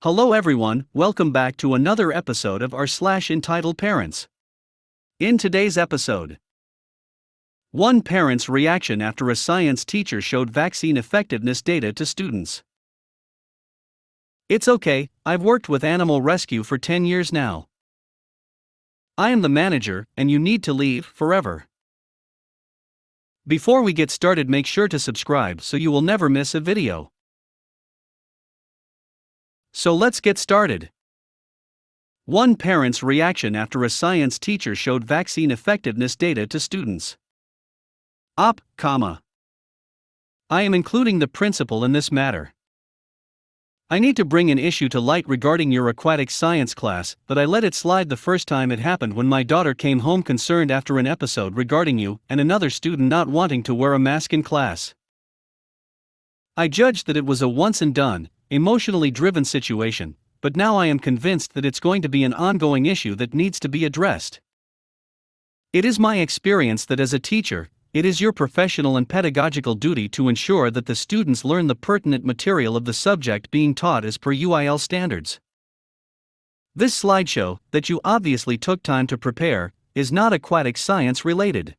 Hello everyone, welcome back to another episode of r/slash entitled parents. In today's episode, one parent's reaction after a science teacher showed vaccine effectiveness data to students. It's okay, I've worked with animal rescue for 10 years now. I am the manager, and you need to leave forever. Before we get started, make sure to subscribe so you will never miss a video. So let's get started. One parent's reaction after a science teacher showed vaccine effectiveness data to students. I am including the principal in this matter. I need to bring an issue to light regarding your aquatic science class, but I let it slide the first time it happened when my daughter came home concerned after an episode regarding you and another student not wanting to wear a mask in class. I judged that it was a once and done, emotionally driven situation, but now I am convinced that it's going to be an ongoing issue that needs to be addressed. It is my experience that as a teacher, it is your professional and pedagogical duty to ensure that the students learn the pertinent material of the subject being taught as per UIL standards. This slideshow, that you obviously took time to prepare, is not aquatic science related.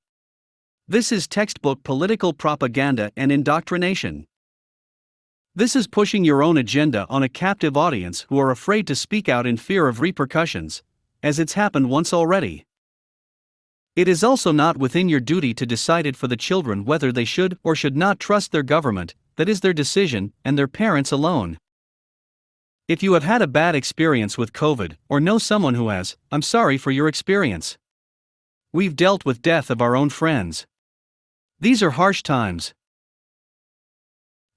This is textbook political propaganda and indoctrination. This is pushing your own agenda on a captive audience who are afraid to speak out in fear of repercussions, as it's happened once already. It is also not within your duty to decide it for the children whether they should or should not trust their government. That is their decision, and their parents alone. If you have had a bad experience with COVID, or know someone who has, I'm sorry for your experience. We've dealt with death of our own friends. These are harsh times.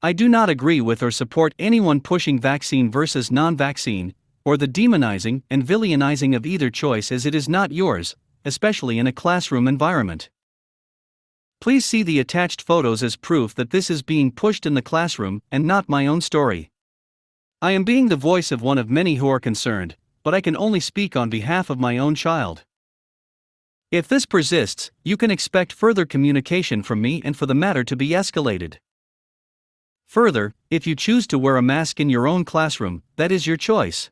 I do not agree with or support anyone pushing vaccine versus non-vaccine, or the demonizing and villainizing of either choice, as it is not yours, especially in a classroom environment. Please see the attached photos as proof that this is being pushed in the classroom and not my own story. I am being the voice of one of many who are concerned, but I can only speak on behalf of my own child. If this persists, you can expect further communication from me and for the matter to be escalated. Further, if you choose to wear a mask in your own classroom, that is your choice.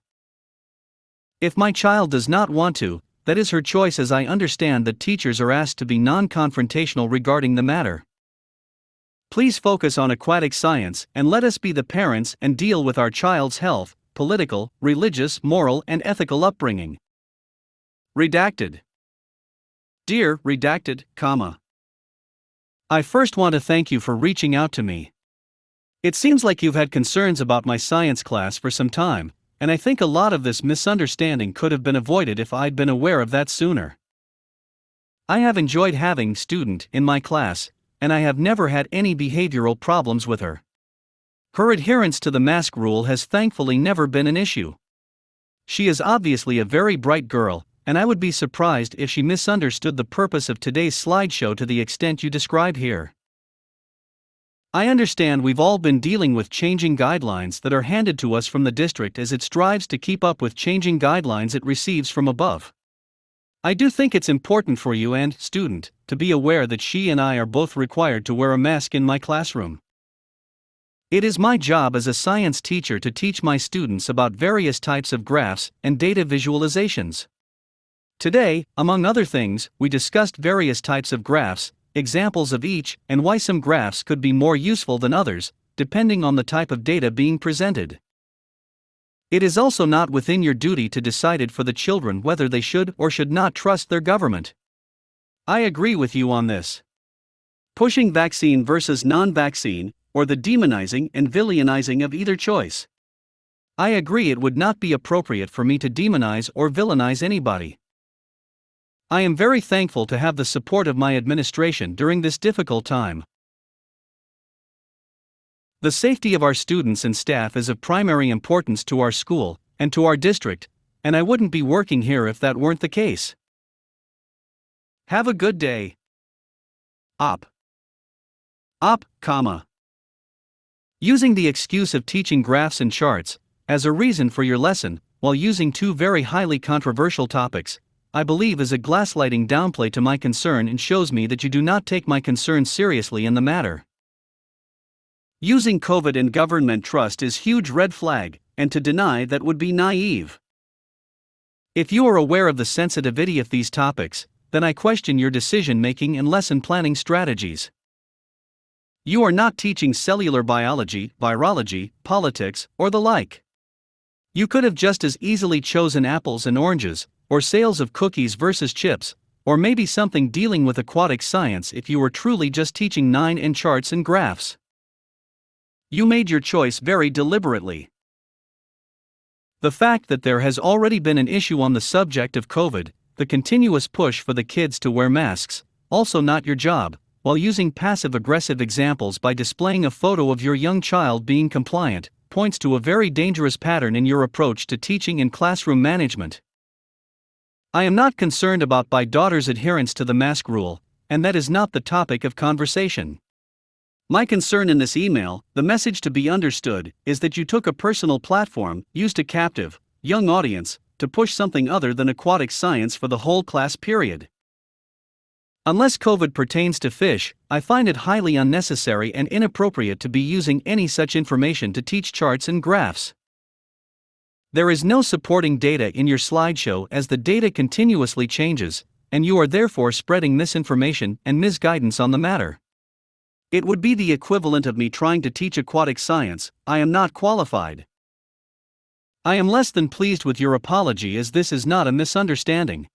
If my child does not want to, that is her choice, as I understand that teachers are asked to be non-confrontational regarding the matter. Please focus on aquatic science and let us be the parents and deal with our child's health, political, religious, moral, and ethical upbringing. Redacted. Dear Redacted, I first want to thank you for reaching out to me. It seems like you've had concerns about my science class for some time, and I think a lot of this misunderstanding could have been avoided if I'd been aware of that sooner. I have enjoyed having student in my class, and I have never had any behavioral problems with her. Her adherence to the mask rule has thankfully never been an issue. She is obviously a very bright girl, and I would be surprised if she misunderstood the purpose of today's slideshow to the extent you describe here. I understand we've all been dealing with changing guidelines that are handed to us from the district as it strives to keep up with changing guidelines it receives from above. I do think it's important for you and student to be aware that she and I are both required to wear a mask in my classroom. It is my job as a science teacher to teach my students about various types of graphs and data visualizations. Today, among other things, we discussed various types of graphs, examples of each, and why some graphs could be more useful than others, depending on the type of data being presented. It is also not within your duty to decide it for the children whether they should or should not trust their government. I agree with you on this. Pushing vaccine versus non-vaccine, or the demonizing and villainizing of either choice. I agree it would not be appropriate for me to demonize or villainize anybody. I am very thankful to have the support of my administration during this difficult time. The safety of our students and staff is of primary importance to our school and to our district, and I wouldn't be working here if that weren't the case. Have a good day. Using the excuse of teaching graphs and charts as a reason for your lesson, while using two very highly controversial topics, I believe is a gaslighting downplay to my concern and shows me that you do not take my concern seriously in the matter. Using COVID and government trust is huge red flag, and to deny that would be naive. If you are aware of the sensitivity of these topics, then I question your decision-making and lesson planning strategies. You are not teaching cellular biology, virology, politics, or the like. You could have just as easily chosen apples and oranges, or sales of cookies versus chips, or maybe something dealing with aquatic science if you were truly just teaching 9N charts and graphs. You made your choice very deliberately. The fact that there has already been an issue on the subject of COVID, the continuous push for the kids to wear masks, also not your job, while using passive-aggressive examples by displaying a photo of your young child being compliant, points to a very dangerous pattern in your approach to teaching and classroom management. I am not concerned about my daughter's adherence to the mask rule, and that is not the topic of conversation. My concern in this email, the message to be understood, is that you took a personal platform, used a captive, young audience, to push something other than aquatic science for the whole class period. Unless COVID pertains to fish, I find it highly unnecessary and inappropriate to be using any such information to teach charts and graphs. There is no supporting data in your slideshow as the data continuously changes, and you are therefore spreading misinformation and misguidance on the matter. It would be the equivalent of me trying to teach aquatic science. I am not qualified. I am less than pleased with your apology as this is not a misunderstanding.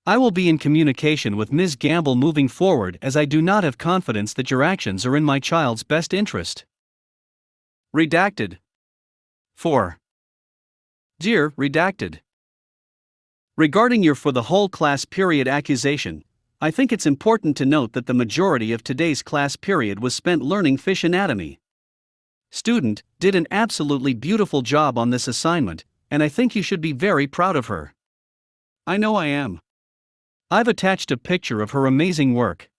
I will be in communication with Ms. Gamble moving forward as I do not have confidence that your actions are in my child's best interest. Redacted. 4. Dear Redacted. Regarding your for the whole class period accusation, I think it's important to note that the majority of today's class period was spent learning fish anatomy. Student did an absolutely beautiful job on this assignment, and I think you should be very proud of her. I know I am. I've attached a picture of her amazing work.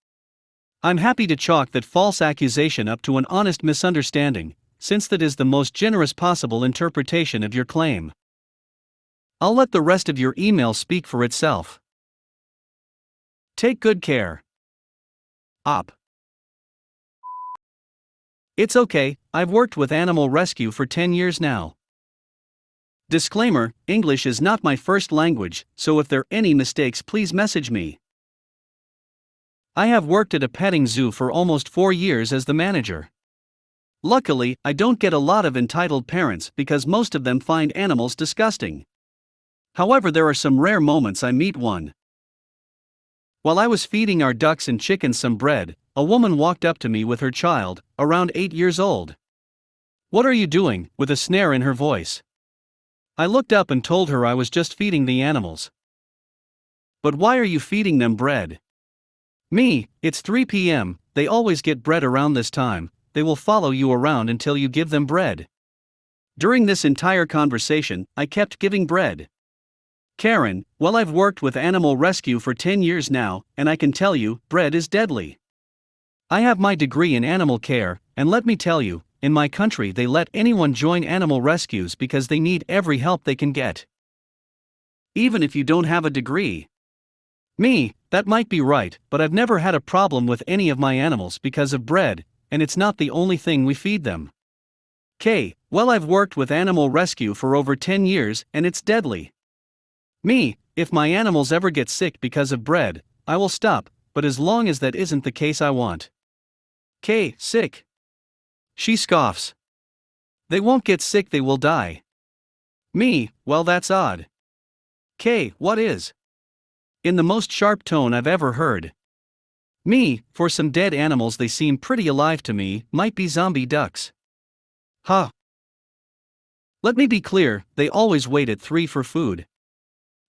I'm happy to chalk that false accusation up to an honest misunderstanding, since that is the most generous possible interpretation of your claim. I'll let the rest of your email speak for itself. Take good care. Op. It's okay, I've worked with animal rescue for 10 years now. Disclaimer, English is not my first language, so if there are any mistakes please message me. I have worked at a petting zoo for almost 4 years as the manager. Luckily, I don't get a lot of entitled parents because most of them find animals disgusting. However, there are some rare moments I meet one. While I was feeding our ducks and chickens some bread, a woman walked up to me with her child, around 8 years old. "What are you doing?" with a snare in her voice. I looked up and told her I was just feeding the animals. "But why are you feeding them bread?" "Me, it's 3 p.m., they always get bread around this time, they will follow you around until you give them bread." During this entire conversation, I kept giving bread. Karen, well, I've worked with animal rescue for 10 years now, and I can tell you, bread is deadly. I have my degree in animal care, and let me tell you, in my country they let anyone join animal rescues because they need every help they can get. Even if you don't have a degree. Me, that might be right, but I've never had a problem with any of my animals because of bread, and it's not the only thing we feed them. Well, I've worked with animal rescue for over 10 years, and it's deadly. Me, if my animals ever get sick because of bread, I will stop, but as long as that isn't the case I want. Sick. She scoffs. They won't get sick, they will die. Me, well, that's odd. What is? In the most sharp tone I've ever heard. Me, for some dead animals they seem pretty alive to me, might be zombie ducks. Huh. Let me be clear, they always wait at 3 for food.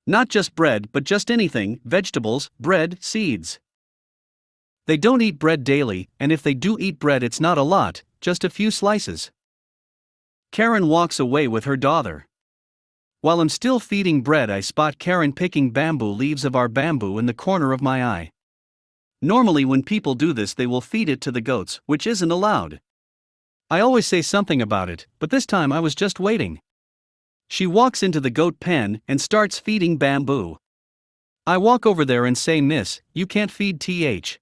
Not just bread, but just anything, vegetables, bread, seeds. They don't eat bread daily, and if they do eat bread it's not a lot, just a few slices. Karen walks away with her daughter. While I'm still feeding bread, I spot Karen picking bamboo leaves of our bamboo in the corner of my eye. Normally when people do this they will feed it to the goats, which isn't allowed. I always say something about it, but this time I was just waiting. She walks into the goat pen and starts feeding bamboo. I walk over there and say, "Miss, you can't feed th."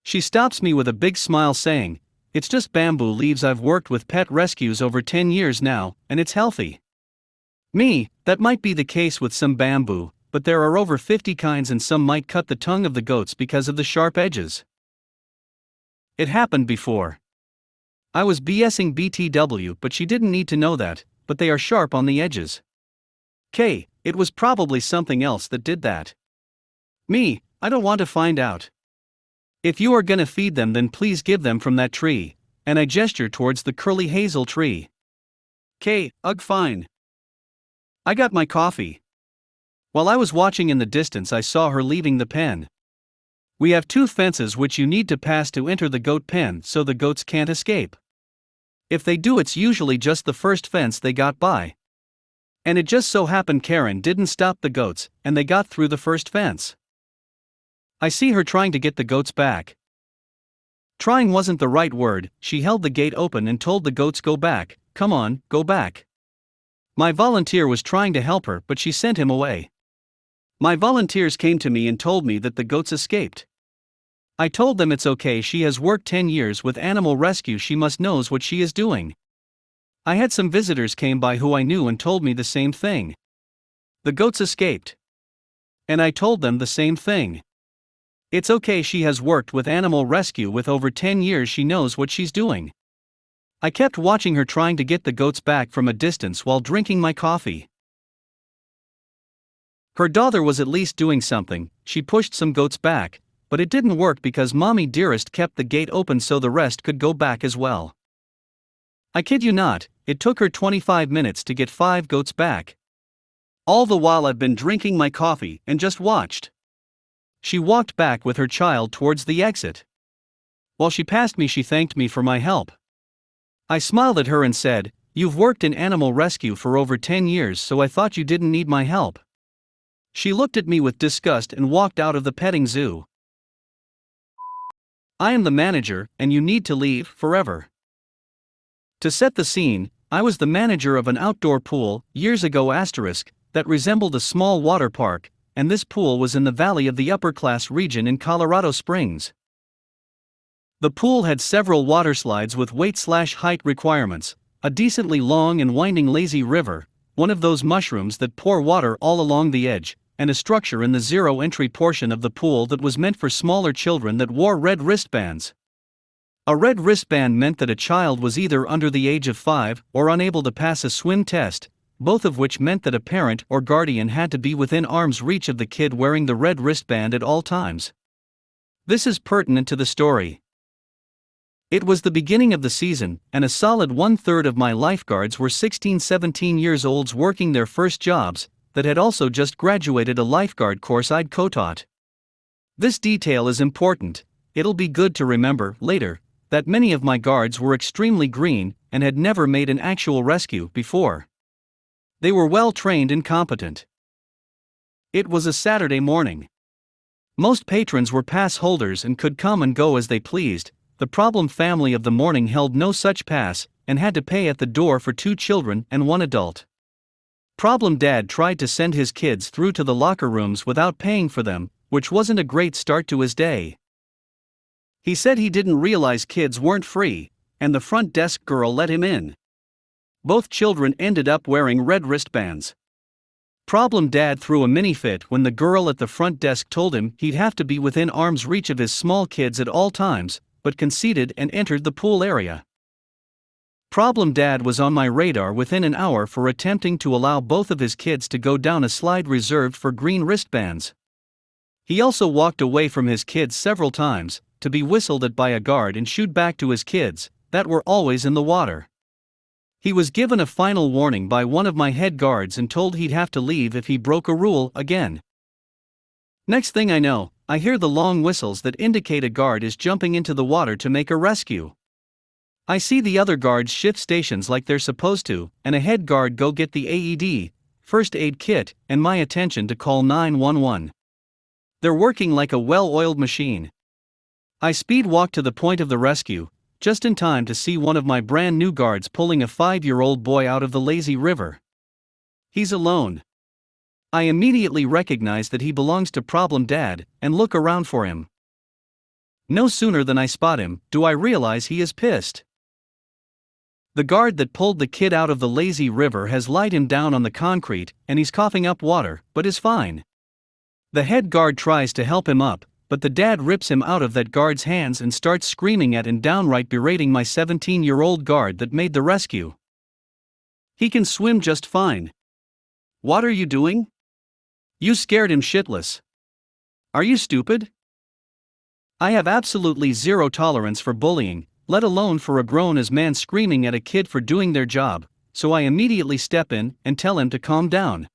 She stops me with a big smile saying, it's just bamboo leaves. I've worked with pet rescues over 10 years now, and it's healthy. Me, that might be the case with some bamboo, but there are over 50 kinds and some might cut the tongue of the goats because of the sharp edges. It happened before. I was BSing BTW, but she didn't need to know that, but they are sharp on the edges. It was probably something else that did that. Me, I don't want to find out. If you are gonna feed them, then please give them from that tree, and I gesture towards the curly hazel tree. Ugh, fine. I got my coffee. While I was watching in the distance, I saw her leaving the pen. We have 2 fences which you need to pass to enter the goat pen so the goats can't escape. If they do, it's usually just the first fence they got by. And it just so happened Karen didn't stop the goats, and they got through the first fence. I see her trying to get the goats back. Trying wasn't the right word. She held the gate open and told the goats, "Go back, come on, go back." My volunteer was trying to help her, but she sent him away. My volunteers came to me and told me that the goats escaped. I told them it's okay, she has worked 10 years with animal rescue, she must knows what she is doing. I had some visitors came by who I knew and told me the same thing. The goats escaped. And I told them the same thing. It's okay, she has worked with animal rescue with over 10 years, she knows what she's doing. I kept watching her trying to get the goats back from a distance while drinking my coffee. Her daughter was at least doing something. She pushed some goats back, but it didn't work because Mommy Dearest kept the gate open so the rest could go back as well. I kid you not, it took her 25 minutes to get 5 goats back. All the while I've been drinking my coffee and just watched. She walked back with her child towards the exit. While she passed me, she thanked me for my help. I smiled at her and said, "You've worked in animal rescue for over 10 years, so I thought you didn't need my help." She looked at me with disgust and walked out of the petting zoo. I am the manager, and you need to leave forever. To set the scene, I was the manager of an outdoor pool, years ago that resembled a small water park, and this pool was in the valley of the upper class region in Colorado Springs. The pool had several water slides with weight/height requirements, a decently long and winding lazy river, one of those mushrooms that pour water all along the edge, and a structure in the zero-entry portion of the pool that was meant for smaller children that wore red wristbands. A red wristband meant that a child was either under the age of 5 or unable to pass a swim test, both of which meant that a parent or guardian had to be within arm's reach of the kid wearing the red wristband at all times. This is pertinent to the story. It was the beginning of the season, and a solid 1/3 of my lifeguards were 16-17 years olds working their first jobs, that had also just graduated a lifeguard course I'd co-taught. This detail is important. It'll be good to remember later that many of my guards were extremely green and had never made an actual rescue before. They were well trained and competent. It was a Saturday morning. Most patrons were pass holders and could come and go as they pleased. The problem family of the morning held no such pass and had to pay at the door for 2 children and 1 adult. Problem Dad tried to send his kids through to the locker rooms without paying for them, which wasn't a great start to his day. He said he didn't realize kids weren't free, and the front desk girl let him in. Both children ended up wearing red wristbands. Problem Dad threw a mini fit when the girl at the front desk told him he'd have to be within arm's reach of his small kids at all times, but conceded and entered the pool area. Problem Dad was on my radar within an hour for attempting to allow both of his kids to go down a slide reserved for green wristbands. He also walked away from his kids several times, to be whistled at by a guard and shooed back to his kids, that were always in the water. He was given a final warning by one of my head guards and told he'd have to leave if he broke a rule again. Next thing I know, I hear the long whistles that indicate a guard is jumping into the water to make a rescue. I see the other guards shift stations like they're supposed to, and a head guard go get the AED, first aid kit, and my attention to call 911. They're working like a well-oiled machine. I speed walk to the point of the rescue, just in time to see one of my brand new guards pulling a 5-year-old boy out of the lazy river. He's alone. I immediately recognize that he belongs to Problem Dad, and look around for him. No sooner than I spot him, do I realize he is pissed. The guard that pulled the kid out of the lazy river has lied him down on the concrete, and he's coughing up water, but is fine. The head guard tries to help him up, but the dad rips him out of that guard's hands and starts screaming at and downright berating my 17-year-old guard that made the rescue. He can swim just fine. What are you doing? You scared him shitless. Are you stupid? I have absolutely zero tolerance for bullying, let alone for a grown-as man screaming at a kid for doing their job, so I immediately step in and tell him to calm down.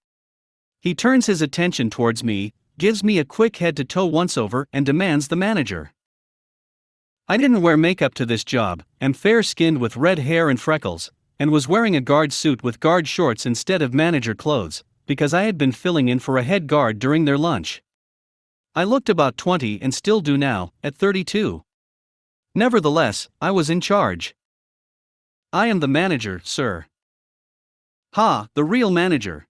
He turns his attention towards me, gives me a quick head-to-toe once-over and demands the manager. I didn't wear makeup to this job, am fair-skinned with red hair and freckles, and was wearing a guard suit with guard shorts instead of manager clothes, because I had been filling in for a head guard during their lunch. I looked about 20 and still do now, at 32. Nevertheless, I was in charge. I am the manager, sir. Ha, the real manager.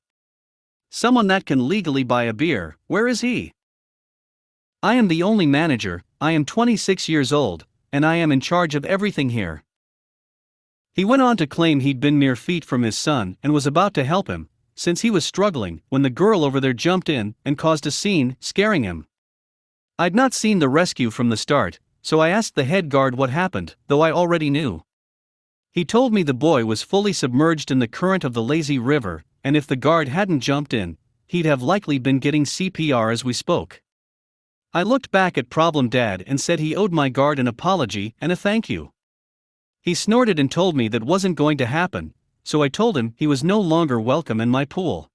Someone that can legally buy a beer, where is he? I am the only manager, I am 26 years old, and I am in charge of everything here. He went on to claim he'd been mere feet from his son and was about to help him, since he was struggling, when the girl over there jumped in and caused a scene, scaring him. I'd not seen the rescue from the start, so I asked the head guard what happened, though I already knew. He told me the boy was fully submerged in the current of the lazy river, and if the guard hadn't jumped in, he'd have likely been getting CPR as we spoke. I looked back at Problem Dad and said he owed my guard an apology and a thank you. He snorted and told me that wasn't going to happen, so I told him he was no longer welcome in my pool.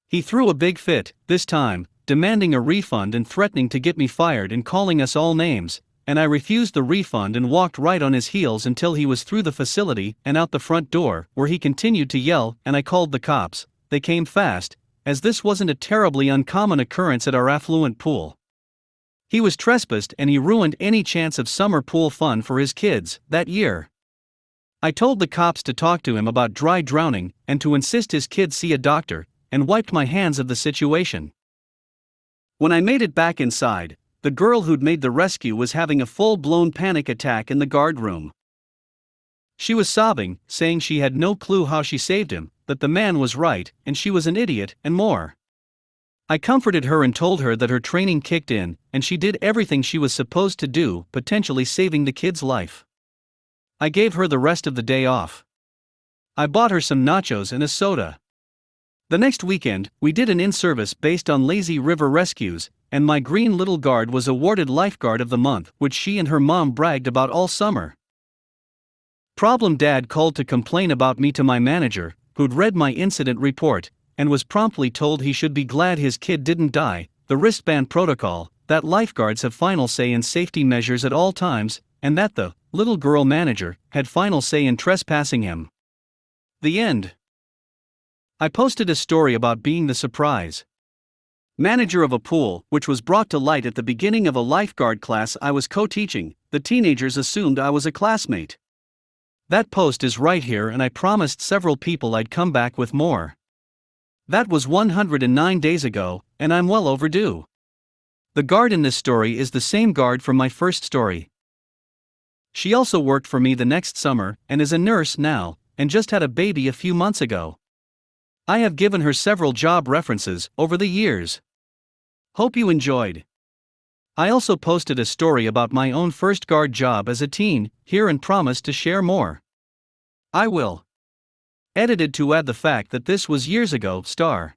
He threw a big fit, this time, demanding a refund and threatening to get me fired and calling us all names, and I refused the refund and walked right on his heels until he was through the facility and out the front door, where he continued to yell, and I called the cops. They came fast, as this wasn't a terribly uncommon occurrence at our affluent pool. He was trespassed and he ruined any chance of summer pool fun for his kids that year. I told the cops to talk to him about dry drowning and to insist his kids see a doctor, and wiped my hands of the situation. When I made it back inside, the girl who'd made the rescue was having a full-blown panic attack in the guard room. She was sobbing, saying she had no clue how she saved him, that the man was right, and she was an idiot, and more. I comforted her and told her that her training kicked in, and she did everything she was supposed to do, potentially saving the kid's life. I gave her the rest of the day off. I bought her some nachos and a soda. The next weekend, we did an in-service based on lazy river rescues, and my green little guard was awarded Lifeguard of the Month, which she and her mom bragged about all summer. Problem Dad called to complain about me to my manager, who'd read my incident report, and was promptly told he should be glad his kid didn't die, the wristband protocol, that lifeguards have final say in safety measures at all times, and that the little girl manager had final say in trespassing him. The end. I posted a story about being the surprise manager of a pool, which was brought to light at the beginning of a lifeguard class I was co-teaching. The teenagers assumed I was a classmate. That post is right here, and I promised several people I'd come back with more. That was 109 days ago, and I'm well overdue. The guard in this story is the same guard from my first story. She also worked for me the next summer, and is a nurse now, and just had a baby a few months ago. I have given her several job references over the years. Hope you enjoyed. I also posted a story about my own first guard job as a teen, here, and promised to share more. I will. Edited to add the fact that this was years ago, star.